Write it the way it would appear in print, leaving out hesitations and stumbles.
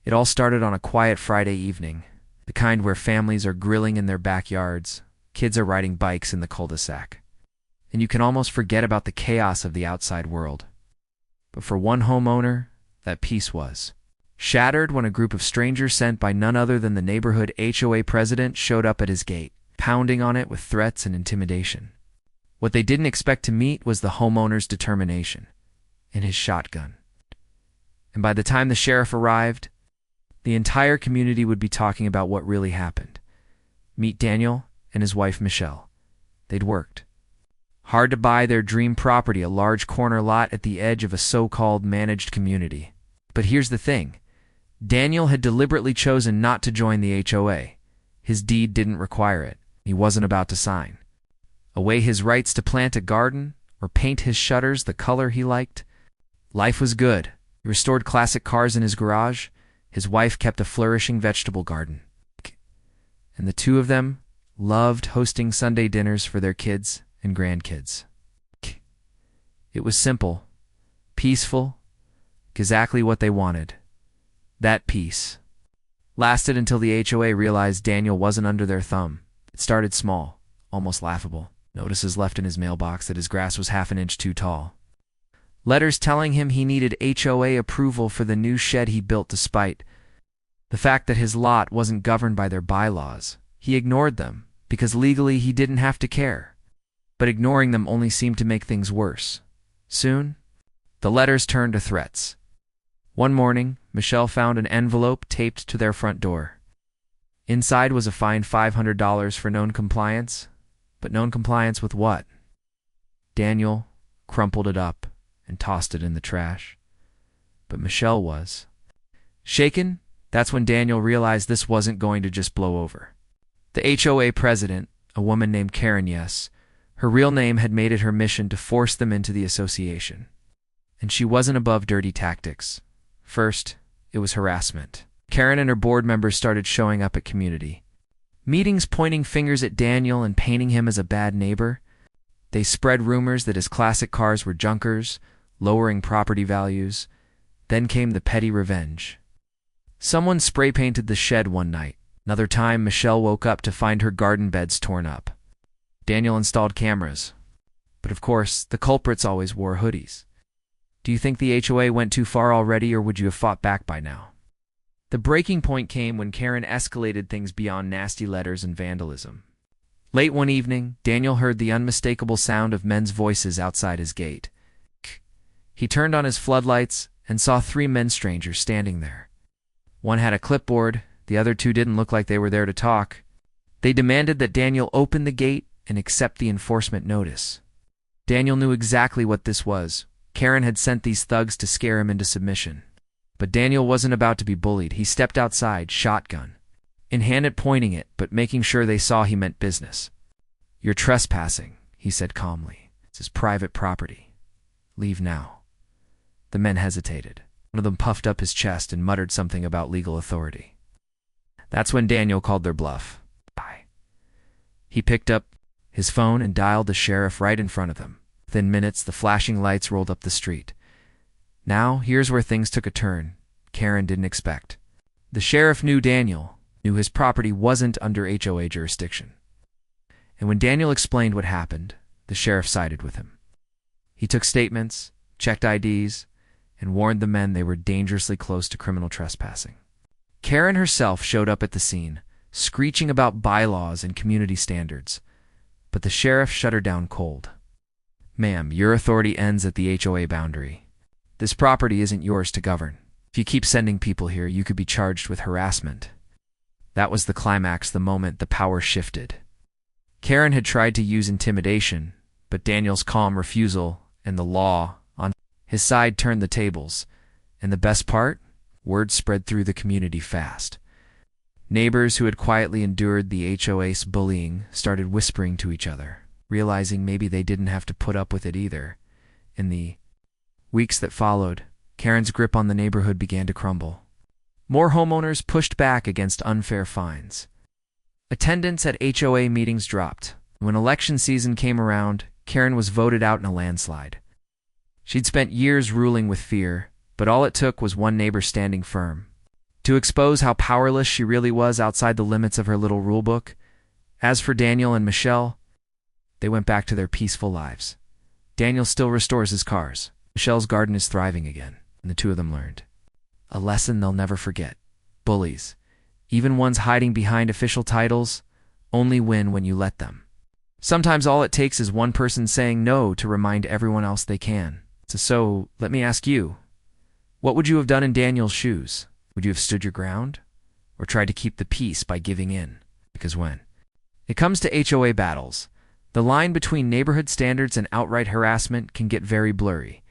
It all started on a quiet Friday evening, the kind where families are grilling in their backyards, kids are riding bikes in the cul-de-sac, and you can almost forget about the chaos of the outside world. But for one homeowner, that peace was shattered when a group of strangers sent by none other than the neighborhood HOA president showed up at his gate, pounding on it with threats and intimidation. What they didn't expect to meet was the homeowner's determination and his shotgun. And by the time the sheriff arrived, the entire community would be talking about what really happened. Meet Daniel and his wife Michelle. They'd worked hard to buy their dream property, a large corner lot at the edge of a so-called managed community. But here's the thing. Daniel had deliberately chosen not to join the HOA. His deed didn't require it. He wasn't about to sign away his rights to plant a garden or paint his shutters the color he liked. Life was good. He restored classic cars in his garage. His wife kept a flourishing vegetable garden. And the two of them loved hosting Sunday dinners for their kids and grandkids. It was simple, peaceful, exactly what they wanted. That peace lasted until the HOA realized Daniel wasn't under their thumb. It started small, almost laughable. Notices left in his mailbox that his grass was half an inch too tall. Letters telling him he needed HOA approval for the new shed he built despite the fact that his lot wasn't governed by their bylaws. He ignored them because legally he didn't have to care. But ignoring them only seemed to make things worse. Soon, the letters turned to threats. One morning, Michelle found an envelope taped to their front door. Inside was a fine $500 for known compliance. But known compliance with what? Daniel crumpled it up and tossed it in the trash. But Michelle was shaken. That's when Daniel realized this wasn't going to just blow over. The HOA president, a woman named Karen, yes, her real name had made it her mission to force them into the association. And she wasn't above dirty tactics. First, it was harassment. Karen and her board members started showing up at community meetings, pointing fingers at Daniel and painting him as a bad neighbor. They spread rumors that his classic cars were junkers, lowering property values. Then came the petty revenge. Someone spray-painted the shed one night. Another time, Michelle woke up to find her garden beds torn up. Daniel installed cameras. But of course, the culprits always wore hoodies. Do you think the HOA went too far already, or would you have fought back by now? The breaking point came when Karen escalated things beyond nasty letters and vandalism. Late one evening, Daniel heard the unmistakable sound of men's voices outside his gate. He turned on his floodlights and saw 3 men strangers standing there. One had a clipboard, the other 2 didn't look like they were there to talk. They demanded that Daniel open the gate and accept the enforcement notice. Daniel knew exactly what this was. Karen had sent these thugs to scare him into submission. But Daniel wasn't about to be bullied. He stepped outside, shotgun in hand, at pointing it, but making sure they saw he meant business. "You're trespassing," he said calmly. "This is private property. Leave now." The men hesitated. One of them puffed up his chest and muttered something about legal authority. That's when Daniel called their bluff. He picked up his phone and dialed the sheriff right in front of them. Within minutes, the flashing lights rolled up the street. Now, here's where things took a turn Karen didn't expect. The sheriff knew Daniel, knew his property wasn't under HOA jurisdiction. And when Daniel explained what happened, the sheriff sided with him. He took statements, checked IDs, and warned the men they were dangerously close to criminal trespassing. Karen herself showed up at the scene, screeching about bylaws and community standards. But the sheriff shut her down cold. "Ma'am, your authority ends at the HOA boundary. This property isn't yours to govern. If you keep sending people here, you could be charged with harassment." That was the climax, the moment the power shifted. Karen had tried to use intimidation, but Daniel's calm refusal and the law on his side turned the tables. And the best part? Word spread through the community fast. Neighbors who had quietly endured the HOA's bullying started whispering to each other, realizing maybe they didn't have to put up with it either. In the weeks that followed, Karen's grip on the neighborhood began to crumble. More homeowners pushed back against unfair fines. Attendance at HOA meetings dropped. When election season came around, Karen was voted out in a landslide. She'd spent years ruling with fear, but all it took was one neighbor standing firm. to expose how powerless she really was outside the limits of her little rulebook. As for Daniel and Michelle, they went back to their peaceful lives. Daniel still restores his cars. Michelle's garden is thriving again, and the two of them learned a lesson they'll never forget. Bullies, even ones hiding behind official titles, only win when you let them. Sometimes all it takes is one person saying no to remind everyone else they can. So, let me ask you, what would you have done in Daniel's shoes? Would you have stood your ground? Or tried to keep the peace by giving in? Because when it comes to HOA battles, the line between neighborhood standards and outright harassment can get very blurry.